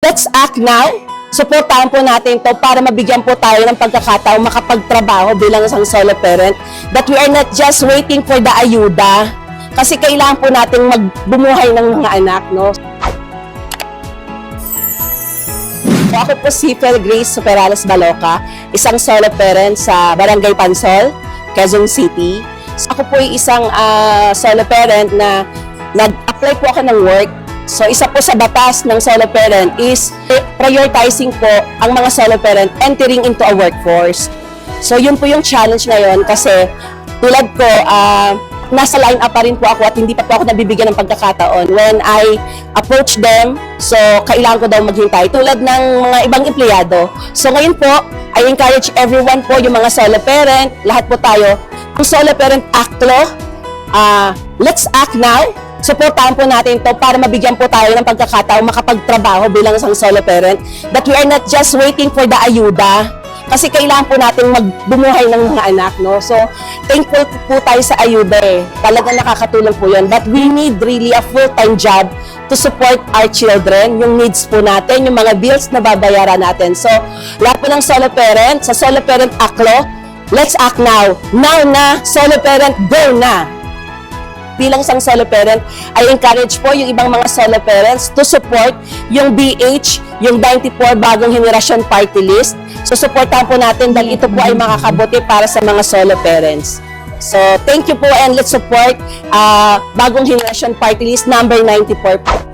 let's act now. Suportahan po natin to para mabigyan po tayo ng pagkakataong makapagtrabaho bilang isang solo parent. That we are not just waiting for the ayuda. Kasi kailangan po natin magbumuhay ng mga anak, no? So, ako po si Fel Grace Superales Baloca, isang solo parent sa Barangay Pansol, Quezon City. So, ako po ay isang solo parent na nag-apply po ako ng work. So, isa po sa batas ng solo parent is prioritizing po ang mga solo parent entering into a workforce. So, yun po yung challenge ngayon kasi tulad ko, nasa line up pa rin po ako at hindi pa po ako nabibigyan ng pagkakataon. When I approach them, so kailangan ko daw maghintay tulad ng mga ibang empleyado. So, ngayon po, I encourage everyone po, yung mga solo parent, lahat po tayo, ang Solo Parent Act Law, let's act now. Suportahan po natin to para mabigyan po tayo ng pagkakataong makapagtrabaho bilang isang solo parent. That we are not just waiting for the ayuda. Kasi kailangan po natin magbumuhay ng mga anak, no? So, thankful po tayo sa ayuda eh. Talagang nakakatulong po yun. But we need really a full-time job to support our children, yung needs po natin, yung mga bills na babayaran natin. So, lahat po ng solo parent, sa Solo Parent Act Law, let's act now. Now na, solo parent, go na! Bilang isang solo parent, I encourage po yung ibang mga solo parents to support yung BH, yung 94 bagong henerasyon party list. So, supportahan po natin dahil ito po ay makakabuti para sa mga solo parents. So, thank you po and let's support bagong henerasyon party list number 94 po.